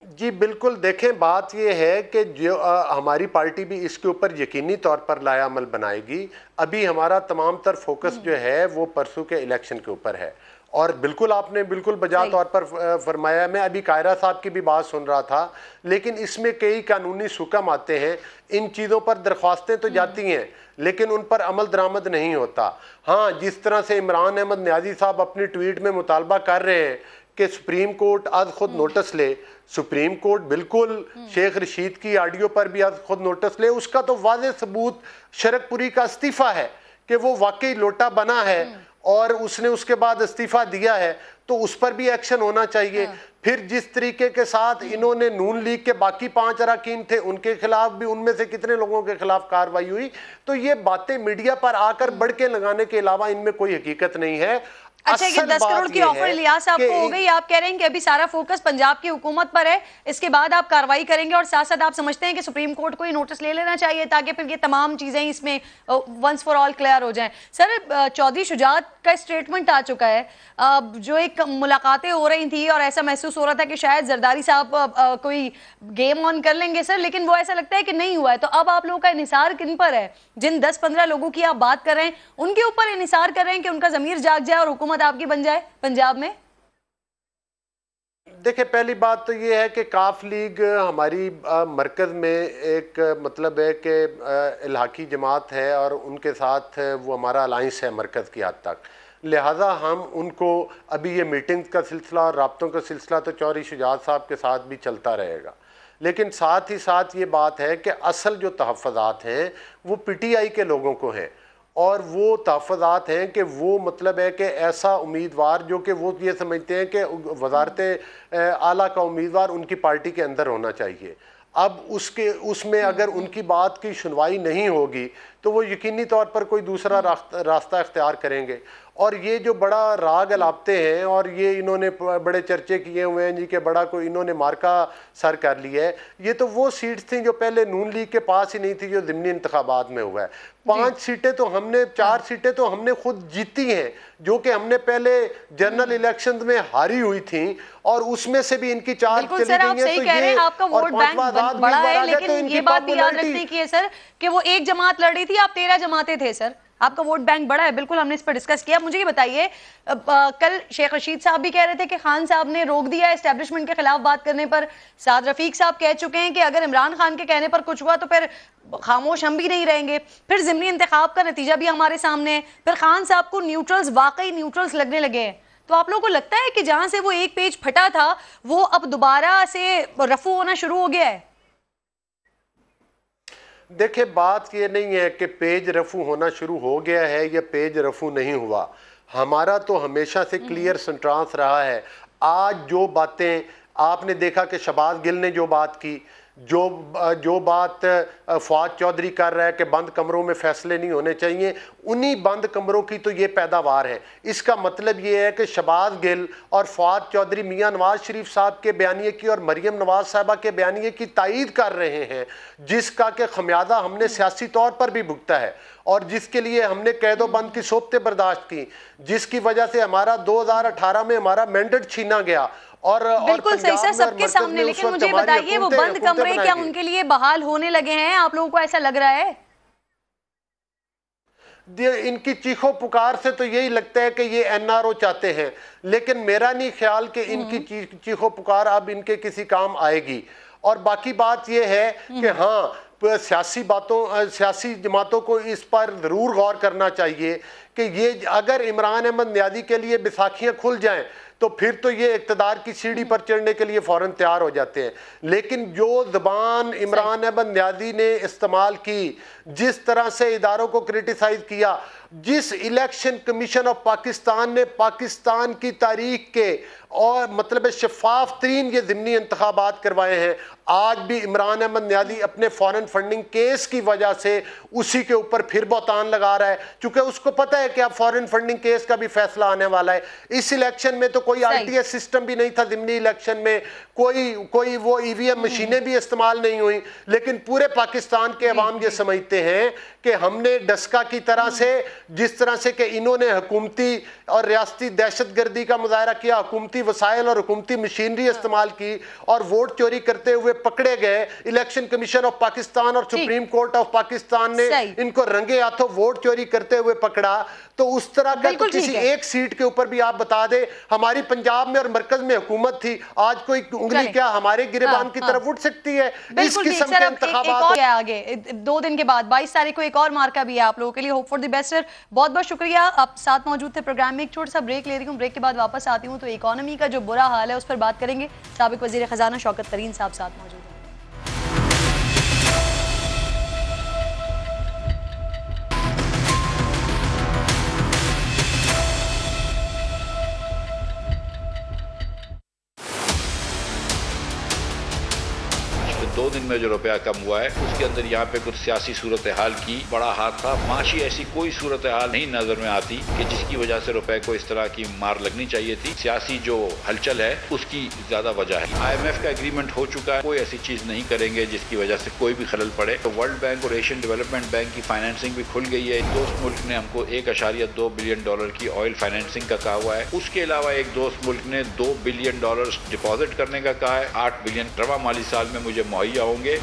जी बिल्कुल, देखें बात यह है कि जो हमारी पार्टी भी इसके ऊपर यकीनी तौर पर लाया अमल बनाएगी। अभी हमारा तमाम तर फोकस जो है वो परसों के इलेक्शन के ऊपर है और बिल्कुल आपने बिल्कुल बजा तौर पर फरमाया। मैं अभी कायरा साहब की भी बात सुन रहा था, लेकिन इसमें कई कानूनी सुकम आते हैं। इन चीज़ों पर दरख्वास्तें तो जाती हैं लेकिन उन पर अमल दरामद नहीं होता। हाँ, जिस तरह से इमरान अहमद न्याजी साहब अपनी ट्वीट में मुतालबा कर रहे हैं कि सुप्रीम कोर्ट आज खुद नोटिस ले, सुप्रीम कोर्ट बिल्कुल शेख रशीद की ऑडियो पर भी आज खुद नोटिस ले। उसका तो वाज़ेह सबूत शरकपुरी का इस्तीफ़ा है कि वो वाकई लोटा बना है और उसने उसके बाद इस्तीफा दिया है, तो उस पर भी एक्शन होना चाहिए। फिर जिस तरीके के साथ इन्होंने नून लीग के बाकी 5 अरकान थे उनके खिलाफ भी, उनमें से कितने लोगों के खिलाफ कार्रवाई हुई। तो ये बातें मीडिया पर आकर बढ़ के लगाने के अलावा इनमें कोई हकीकत नहीं है। अच्छा, ये 10 करोड़ की ऑफर इलियास आपको हो गई, आप कह रहे हैं कि अभी सारा फोकस पंजाब की हुकूमत पर है, इसके बाद आप कार्रवाई करेंगे और साथ साथ आप समझते हैं कि सुप्रीम कोर्ट को ये नोटिस ले लेना चाहिए ताकि फिर ये तमाम चीजें इसमें वंस फॉर ऑल क्लियर हो जाएं। सर, चौधरी शुजात का स्टेटमेंट आ चुका है, जो एक मुलाकातें हो रही थी और ऐसा महसूस हो रहा था कि शायद जरदारी साहब कोई गेम ऑन कर लेंगे सर, लेकिन वो ऐसा लगता है कि नहीं हुआ है। तो अब आप लोगों का इन्हिसार किन पर है? जिन 10-15 लोगों की आप बात कर रहे हैं उनके ऊपर इन्हिसार कर रहे हैं कि उनका जमीर जाग जाए और हुकूमत आपकी बन जाए पंजाब में? देखिए, पहली बात तो ये है कि काफ लीग हमारी मरकज़ में एक मतलब है कि इलाकी जमात है और उनके साथ वो हमारा अलाइंस है मरकज़ की हद तक। लिहाजा हम उनको अभी ये मीटिंग्स का सिलसिला और राब्तों का सिलसिला तो चौधरी शुजात साहब के साथ भी चलता रहेगा, लेकिन साथ ही साथ ये बात है कि असल जो तहफ़्फ़ुज़ात हैं वो पीटीआई के लोगों को हैं और वो तहफ़्फ़ुज़ात हैं कि वो मतलब है कि ऐसा उम्मीदवार जो कि वो ये समझते हैं कि वज़ारत आला का उम्मीदवार उनकी पार्टी के अंदर होना चाहिए। अब उसमें अगर उनकी बात की सुनवाई नहीं होगी तो वो यकीनी तौर पर कोई दूसरा रास्ता इख्तियार करेंगे। और ये जो बड़ा राग अलापते हैं और ये इन्होंने बड़े चर्चे किए हुए हैं जी कि बड़ा कोई इन्होंने मार्का सर कर लिया है, ये तो वो सीट्स थी जो पहले नून लीग के पास ही नहीं थी जो ज़िमनी इंतखाबात में हुआ है। 5 सीटें तो हमने 4 सीटें तो हमने खुद जीती हैं जो कि हमने पहले जनरल इलेक्शन में हारी हुई थी और उसमें से भी इनकी 4 चली गई हैं। तो ये आपका वोट बैंक बड़ा है, लेकिन ये बात भी याद रखने की है सर कि वो एक जमात लड़ रही थी, आप 13 जमातें थे सर, आपका वोट बैंक बड़ा है। बिल्कुल, हमने इस पर डिस्कस किया। मुझे ये बताइए, कल शेख रशीद साहब भी कह रहे थे कि खान साहब ने रोक दिया एस्टेब्लिशमेंट के खिलाफ बात करने पर। साद रफीक साहब कह चुके हैं कि अगर इमरान खान के कहने पर कुछ हुआ तो फिर खामोश हम भी नहीं रहेंगे। फिर ज़िमनी इंतखाब का नतीजा भी हमारे सामने है। फिर खान साहब को न्यूट्रल्स वाकई न्यूट्रल्स लगने लगे हैं। तो आप लोगों को लगता है कि जहां से वो एक पेज फटा था वो अब दोबारा से रफू होना शुरू हो गया है? देखिए, बात ये नहीं है कि पेज रफू होना शुरू हो गया है या पेज रफू नहीं हुआ। हमारा तो हमेशा से क्लियर सेंटेंस रहा है। आज जो बातें आपने देखा कि शहबाज गिल ने जो बात की, जो बात फवाद चौधरी कर रहा है कि बंद कमरों में फैसले नहीं होने चाहिए, उन्हीं बंद कमरों की तो ये पैदावार है। इसका मतलब ये है कि शहबाज गिल और फवाद चौधरी मियां नवाज शरीफ साहब के बयानिए की और मरियम नवाज साहबा के बयानिए की तायीद कर रहे हैं, जिसका कि खमियाजा हमने सियासी तौर पर भी भुगता है और जिसके लिए हमने कैदो बंद की सोबतें बर्दाश्त की, जिसकी वजह से हमारा 2018 में हमारा मैंडेट छीना गया। और बिल्कुल सही सर, सबके सामने। लेकिन मुझे बताइए, वो बंद कमरे क्या उनके लिए बहाल होने लगे हैं? आप लोगों को ऐसा लग रहा है? इनकी चीखों पुकार से तो यही लगता है कि ये एनआरओ चाहते हैं, लेकिन मेरा नहीं ख्याल कि इनकी चीखों पुकार अब इनके किसी काम आएगी। और बाकी बात यह है कि हाँ, सियासी सियासी जमातों को इस पर ज़रूर गौर करना चाहिए कि ये अगर इमरान अहमद न्यादी के लिए बैसाखियाँ खुल जाएं तो फिर तो ये इक़्तिदार की सीढ़ी पर चढ़ने के लिए फ़ौरन तैयार हो जाते हैं। लेकिन जो ज़बान इमरान अहमद न्यादी ने इस्तेमाल की, जिस तरह से इदारों को क्रिटिसाइज़ किया, जिस इलेक्शन कमीशन ऑफ पाकिस्तान ने पाकिस्तान की तारीख के और मतलब शफाफ तरीन ये ज़िमनी इंतखाबात करवाए हैं, आज भी इमरान अहमद न्यादी अपने फॉरेन फंडिंग केस की वजह से उसी के ऊपर फिर बहतान लगा रहा है, क्योंकि उसको पता है कि अब फॉरेन फंडिंग केस का भी फैसला आने वाला है। इस इलेक्शन में तो कोई आरटीएस सिस्टम भी नहीं था, ज़िमनी इलेक्शन में कोई वो ईवीएम मशीनें भी इस्तेमाल नहीं हुई, लेकिन पूरे पाकिस्तान के अवाम ये समझते हैं कि हमने डस्का की तरह से, जिस तरह से कि इन्होंने हुकूमती और रियासती दहशतगर्दी का मुजाहरा किया, हुकूमती वसाइल और हुकूमती मशीनरी इस्तेमाल की और वोट चोरी करते हुए पकड़े गए। इलेक्शन कमीशन ऑफ पाकिस्तान और सुप्रीम कोर्ट ऑफ पाकिस्तान ने इनको रंगे हाथों वोट चोरी करते हुए पकड़ा। तो उस तरह का तो किसी एक सीट के ऊपर भी आप बता दे, हमारी पंजाब में और मरकज में हुकूमत थी, आज कोई उंगली क्या हमारे गिरेबान की तरफ उठ सकती है? इस किस्म के इंतखाबात आगे 2 दिन के बाद 22 तारीख को एक और मार्का भी है आप लोगों के लिए। Hope for the best sir, बहुत बहुत शुक्रिया, आप साथ मौजूद थे प्रोग्राम में। एक छोटा सा ब्रेक ले रही हूँ, ब्रेक के बाद वापस आती हूँ तो इकोनॉमी का जो बुरा हाल है उस पर बात करेंगे। साबिक वजीर खजाना शौकत तरीन साहब साथ मौजूद हैं। दो दिन में जो रुपया कम हुआ है उसके अंदर यहाँ पे कुछ सियासी सूरत हाल की बड़ा हाथ था। माशी ऐसी कोई सूरत हाल नहीं नजर में आती कि जिसकी वजह से रुपए को इस तरह की मार लगनी चाहिए थी। सियासी जो हलचल है उसकी ज्यादा वजह है। IMF का एग्रीमेंट हो चुका है, कोई ऐसी चीज नहीं करेंगे जिसकी वजह से कोई भी खलल पड़े। तो वर्ल्ड बैंक और एशियन डेवलपमेंट बैंक की फाइनेंसिंग भी खुल गई है। दोस्त मुल्क ने हमको $1.2 बिलियन की ऑयल फाइनेंसिंग का कहा हुआ है। उसके अलावा एक दोस्त मुल्क ने $2 बिलियन डिपॉजिट करने का कहा है। 8 बिलियन रवा माली साल में मुझे मुहैया होंगे।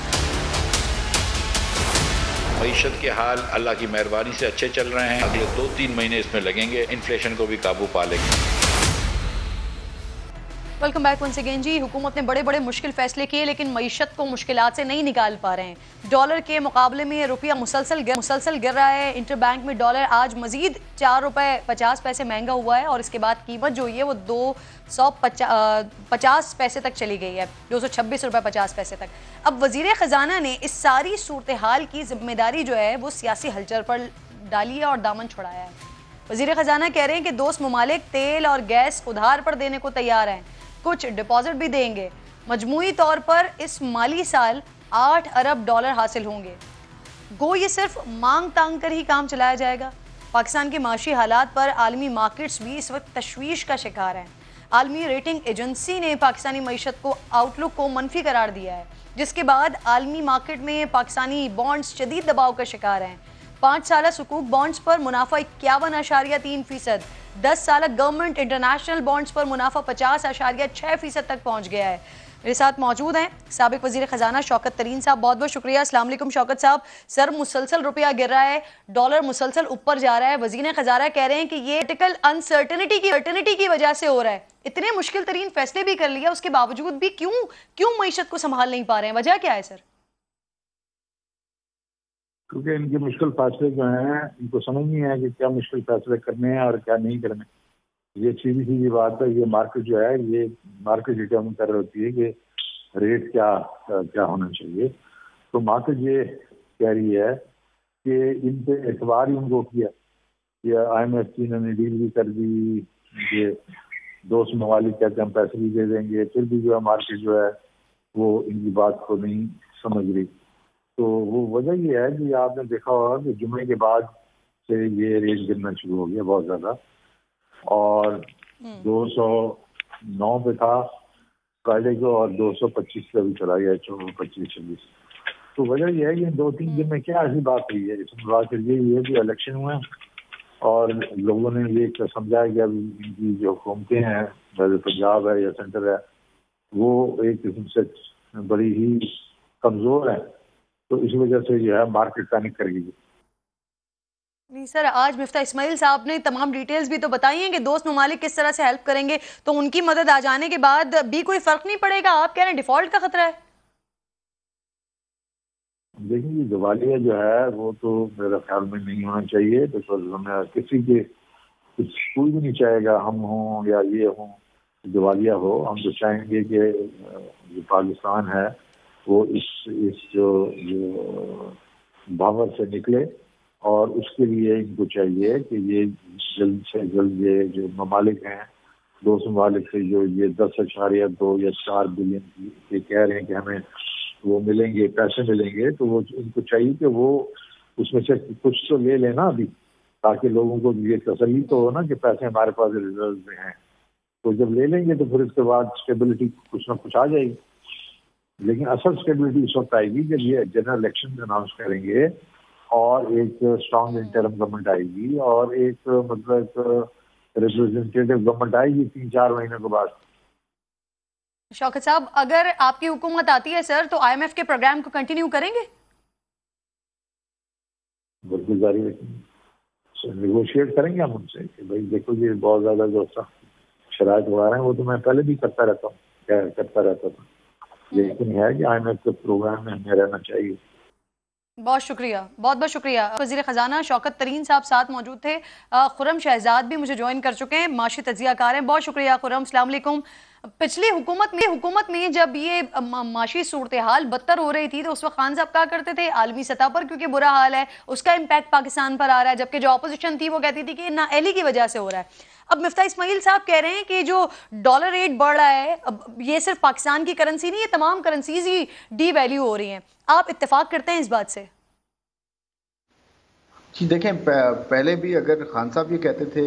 मईशत के हाल अल्लाह की मेहरबानी से अच्छे चल रहे हैं। अगले 2-3 महीने इसमें लगेंगे, इन्फ्लेशन को भी काबू पा लेंगे। वेलकम बैक वंस अगेन जी। हुकूमत ने बड़े बड़े मुश्किल फैसले किए लेकिन मईशत को मुश्किलात से नहीं निकाल पा रहे हैं। डॉलर के मुकाबले में रुपया मुसलसल गिर रहा है। इंटर बैंक में डॉलर आज मजीद ₹4.50 महंगा हुआ है और इसके बाद कीमत जो है वो 250 पैसे तक चली गई है, ₹226.50 तक। अब वजीर ख़जाना ने इस सारी सूरत हाल की जिम्मेदारी जो है वो सियासी हलचल पर डाली है और दामन छुड़ाया है। वजीर ख़जाना कह रहे हैं कि दोस्त ममालिक तेल और गैस उधार पर देने को तैयार हैं, कुछ डिपॉजिट भी देंगे। मजमूई तौर पर इस माली साल $8 अरब हासिल होंगे। गो ये सिर्फ मांग तांग कर ही काम चलाया जाएगा। पाकिस्तान के माशी हालात पर आलमी मार्केट्स भी इस वक्त तशवीश का शिकार हैं। आलमी रेटिंग एजेंसी ने पाकिस्तानी मईशत को आउटलुक को मनफी करार दिया है, जिसके बाद आलमी मार्केट में पाकिस्तानी बॉन्ड्स शदीद दबाव का शिकार हैं। 5 साला सुकूक बॉन्ड्स पर मुनाफा 51.3%, 10 साला गवर्नमेंट इंटरनेशनल बॉन्ड्स पर मुनाफा 50.6% तक पहुंच गया है। मेरे साथ मौजूद हैं साबिक वजीर खजाना शौकत तरीन साहब। बहुत बहुत शुक्रिया। अस्सलाम वालेकुम शौकत साहब। सर, मुसलसल रुपया गिर रहा है, डॉलर मुसलसल ऊपर जा रहा है। वजीर खजाना कह रहे हैं कि ये पॉलिटिकल अनसर्टेनिटी की वजह से हो रहा है। इतने मुश्किल तरीन फैसले भी कर लिया, उसके बावजूद भी क्यों मईशत को संभाल नहीं पा रहे हैं? वजह क्या है सर? क्योंकि इनके मुश्किल फैसले जो हैं इनको समझ नहीं है कि क्या मुश्किल फैसले करने हैं और क्या नहीं करने। ये सीधी बात है। ये मार्केट जो है ये मार्केट डिटर्मिन कर रही होती है कि रेट क्या होना चाहिए। तो मार्केट ये कह रही है कि इन पे एतबार ही उनको किया कि IMF की इन्होंने डील भी कर दी, ये दोस्त ममालिक कहते हैं हम पैसे भी दे देंगे, फिर भी जो है मार्केट जो है वो इनकी बात को नहीं समझ रही। तो वो वजह ये है कि आपने देखा होगा कि जुम्मे के बाद से ये रेट गिरना शुरू हो गया बहुत ज़्यादा, और 209 पे था फ्राइडे को और 225 पे भी चला गया, 25-26। तो वजह यह है कि 2-3 दिन में क्या ऐसी बात हुई है। इसमें बात यही है कि इलेक्शन हुए और लोगों ने ये समझा कि अभी इनकी जो हुकूमतें हैं, वैसे पंजाब है या सेंटर है, वो एक किस्म से बड़ी ही कमज़ोर है। तो इस वजह से जो है मार्केट पैनिक कर गई। नहीं सर, आज मिफ्ता इस्माइल साहब ने तमाम डिटेल्स भी तो बताई हैं कि दोस्त ममालिक किस तरह से हेल्प करेंगे, तो उनकी मदद आ जाने के बाद भी कोई फर्क नहीं पड़ेगा। आप कह रहे हैं डिफॉल्ट का खतरा है? देखिए दिवालिया जो है वो तो मेरा ख्याल में नहीं होना चाहिए, बिकॉज हमें किसी के कुछ कोई भी नहीं चाहेगा हम हों या ये हों दिवालिया हो। हम तो चाहेंगे कि जो पाकिस्तान है वो इस जो भावर से निकले, और उसके लिए इनको चाहिए कि ये जल्द से जल्द ये जो ममालिक हैं 2 ममालिक से जो ये 10.2 या 4 बिलियन ये कह रहे हैं कि हमें वो मिलेंगे, पैसे मिलेंगे, तो वो इनको चाहिए कि वो उसमें से कुछ तो ले लेना अभी, ताकि लोगों को ये तसल्ली तो हो ना कि पैसे हमारे पास रिजर्व में हैं। तो जब ले लेंगे तो फिर इसके बाद स्टेबिलिटी कुछ ना कुछ आ जाएगी। लेकिन असल स्टेबिलिटी उस वक्त आएगी जब ये जनरल इलेक्शन अनाउंस करेंगे और एक स्ट्रॉन्ग इंटरिम गवर्नमेंट आएगी और एक मतलब रिप्रेजेंटेटिव गवर्नमेंट आएगी 3-4 महीने के बाद। शौकत साहब, अगर आपकी हुकूमत आती है सर तो IMF के प्रोग्राम को कंटिन्यू करेंगे? बिल्कुल जारी रखेंगे, नेगोशिएट करेंगे हम उनसे कि भाई देखो ये बहुत ज्यादा जो शराइत हुआ है वो तो मैं पहले भी करता रहता था, लेकिन है कि IMF के प्रोग्राम में हमें रहना चाहिए। बहुत शुक्रिया, बहुत बहुत शुक्रिया। वज़ीर ख़जाना शौकत तरीन साहब साथ मौजूद थे। खुर्रम शहजाद भी मुझे ज्वाइन कर चुके हैं, माशी तजियाकार हैं। बहुत शुक्रिया खुर्रम, अस्सलाम वालेकुम। पिछली हुकूमत में जब ये माशी सूरत हाल बदतर हो रही थी तो उस वक्त खान साहब कहा करते थे आलमी सतह पर क्योंकि बुरा हाल है उसका इम्पैक्ट पाकिस्तान पर आ रहा है, जबकि जो अपोजिशन थी वो कहती थी कि ना एली की वजह से हो रहा है। अब मिफ्ता इस्माइल साहब कह रहे हैं कि जो डॉलर रेट बढ़ रहा है, अब ये सिर्फ पाकिस्तान की करेंसी नहीं, ये तमाम करेंसीज ही डी वैल्यू हो रही हैं। आप इत्तेफाक करते हैं इस बात से? जी देखें, पहले भी अगर खान साहब ये कहते थे,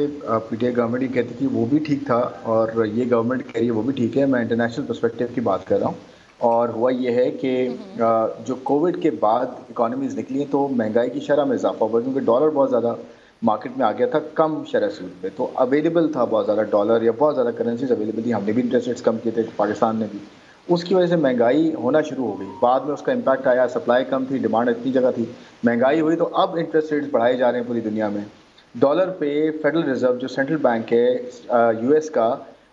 PTI गवर्नमेंट ये कहती थी, वो भी ठीक था, और ये गवर्नमेंट कह रही है वो भी ठीक है। मैं इंटरनेशनल पर्सपेक्टिव की बात कर रहा हूँ, और हुआ ये है कि जो कोविड के बाद इकॉनमीज निकली हैं तो महंगाई की शरह में इजाफा हुआ, क्योंकि डॉलर बहुत ज़्यादा मार्केट में आ गया था कम शरह सूद पे, तो अवेलेबल था बहुत ज़्यादा डॉलर या बहुत ज़्यादा करेंसीज अवेलेबल थी। हमने भी इंटरेस्ट रेट्स कम किए थे, पाकिस्तान ने भी, उसकी वजह से महंगाई होना शुरू हो गई। बाद में उसका इम्पैक्ट आया, सप्लाई कम थी, डिमांड इतनी जगह थी, महंगाई हुई, तो अब इंटरेस्ट रेट्स बढ़ाए जा रहे हैं पूरी दुनिया में। डॉलर पे फेडरल रिजर्व जो सेंट्रल बैंक है US का,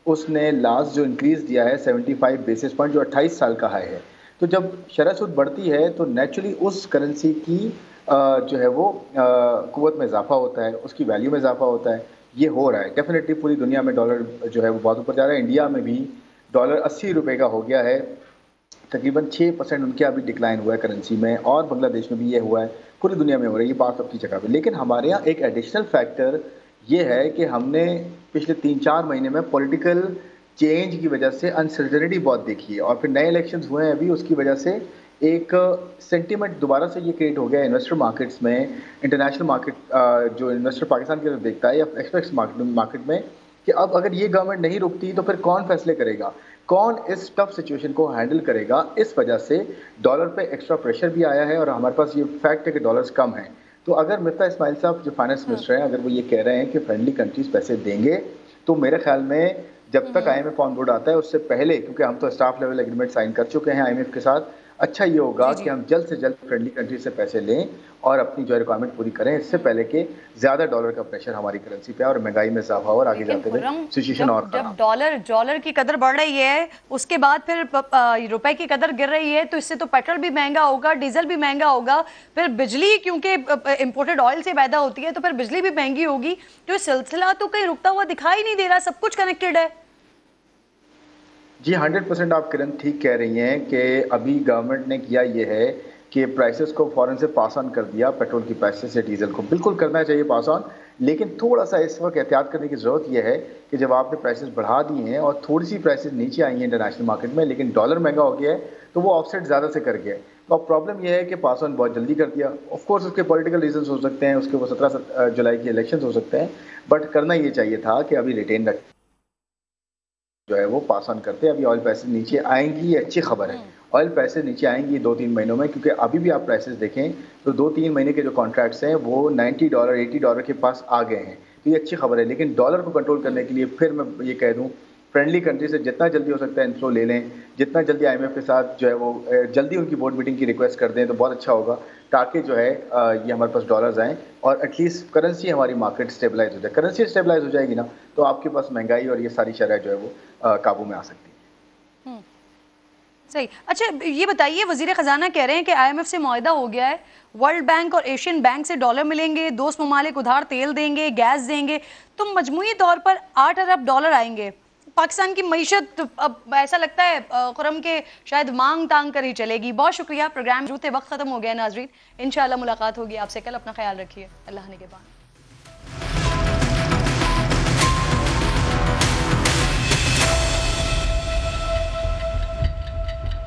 उसने लास्ट जो इंक्रीज़ दिया है 75 बेसिस पॉइंट, जो 28 साल का हाई है। तो जब शरह सूद बढ़ती है तो नेचुरली उस करेंसी की जो है वो क़ुव्वत में इजाफा होता है, उसकी वैल्यू में इजाफा होता है। ये हो रहा है डेफिनेटली, पूरी दुनिया में डॉलर जो है वो बहुत ऊपर जा रहा है। इंडिया में भी डॉलर 80 रुपये का हो गया है, तकरीबन 6% उनके अभी डिक्लाइन हुआ है करेंसी में, और बांग्लादेश में भी ये हुआ है, पूरी दुनिया में हो रहा है, ये बात सबकी जगह पे। लेकिन हमारे यहाँ एक एडिशनल फैक्टर ये है कि हमने पिछले 3-4 महीने में पॉलिटिकल चेंज की वजह से अनसर्टेनिटी बहुत देखी है, और फिर नए इलेक्शंस हुए हैं अभी, उसकी वजह से एक सेंटीमेंट दोबारा से ये क्रिएट हो गया इन्वेस्टर मार्केट्स में, इंटरनेशनल मार्केट जो इन्वेस्टर पाकिस्तान की तरफ देखता है या एक्सपेक्ट्स मार्केट में, कि अब अगर ये गवर्नमेंट नहीं रुकती तो फिर कौन फैसले करेगा, कौन इस टफ सिचुएशन को हैंडल करेगा। इस वजह से डॉलर पे एक्स्ट्रा प्रेशर भी आया है, और हमारे पास ये फैक्ट है कि डॉलर्स कम हैं। तो अगर मिफ्ता इस्माइल साहब जो फाइनेंस मिनिस्टर हैं, अगर वो ये कह रहे हैं कि फ्रेंडली कंट्रीज पैसे देंगे, तो मेरे ख्याल में जब तक IMF ऑन बोर्ड आता है उससे पहले, क्योंकि हम तो स्टाफ लेवल एग्रीमेंट साइन कर चुके हैं IMF के साथ, अच्छा ये होगा कि हम जल्द से जल्द फ्रेंडली कंट्री से पैसे लें और अपनी जो रिक्वायरमेंट पूरी करें, इससे पहले कि ज़्यादा डॉलर का प्रेशर हमारी करेंसी पे और महंगाई में इजाफा हो और आगे जाते हुए सिचुएशन और जब डॉलर की कदर बढ़ रही है, उसके बाद फिर रुपए की कदर गिर रही है, तो इससे तो पेट्रोल भी महंगा होगा, डीजल भी महंगा होगा, फिर बिजली क्योंकि इंपोर्टेड ऑयल से पैदा होती है तो फिर बिजली भी महंगी होगी। तो ये सिलसिला तो कहीं रुकता हुआ दिखाई नहीं दे रहा, सब कुछ कनेक्टेड है। जी 100% आप किरण ठीक कह रही हैं कि अभी गवर्नमेंट ने किया ये है कि प्राइसेस को फ़ौरन से पास ऑन कर दिया, पेट्रोल की प्राइसेस से डीजल को, बिल्कुल करना चाहिए पास ऑन, लेकिन थोड़ा सा इस वक्त एहतियात करने की ज़रूरत यह है कि जब आपने प्राइसेस बढ़ा दिए हैं और थोड़ी सी प्राइसेस नीचे आई हैं इंटरनेशनल मार्केट में, लेकिन डॉलर महंगा हो गया है, तो वो ऑफसेट ज़्यादा से कर गया है। तो अब प्रॉब्लम यह है कि पास ऑन बहुत जल्दी कर दिया। ऑफ कोर्स उसके पॉलिटिकल रीजंस हो सकते हैं, उसके वो 17 जुलाई के इलेक्शन हो सकते हैं, बट करना ये चाहिए था कि अभी रिटेन रख जो है वो पास ऑन करते हैं। अभी ऑयल प्राइसेस नीचे आएंगी, ये अच्छी खबर है, ऑयल प्राइसेस नीचे आएंगी 2-3 महीनों में, क्योंकि अभी भी आप प्राइसेस देखें तो 2-3 महीने के जो कॉन्ट्रैक्ट्स हैं वो $90 $80 के पास आ गए हैं, तो ये अच्छी खबर है। लेकिन डॉलर को कंट्रोल करने के लिए फिर मैं ये कह दूं, फ्रेंडली कंट्री से जितना जल्दी हो सकता है इन्फ्लो ले लें, जितना जल्दी IMF के साथ जो है वो जल्दी उनकी बोर्ड मीटिंग की रिक्वेस्ट कर दें तो बहुत अच्छा होगा, ताकि जो है ये हमारे पास डॉलर्स आएँ और एटलीस्ट करेंसी हमारी मार्केट स्टेबलाइज हो जाए। करेंसी स्टेबलाइज हो जाएगी ना तो आपके पास महंगाई और ये सारी शरह जो है वो काबू में आ सकती है। सही। अच्छा ये बताइए, वजीर खजाना कह रहे हैं कि IMF से मुआहदा हो गया है, वर्ल्ड बैंक और एशियन बैंक से डॉलर मिलेंगे, दोस्त ममालिक उधार तेल देंगे, गैस देंगे, तो मजमूई तौर पर 8 अरब डॉलर आएंगे। पाकिस्तान की मईशत अब ऐसा लगता है खुरम के शायद मांग तांग कर ही चलेगी। बहुत शुक्रिया। प्रोग्राम जूते वक्त खत्म हो गया नाजरीन, इंशाल्लाह मुलाकात होगी आपसे कल। अपना ख्याल रखिए। अल्लाह ने के बाद।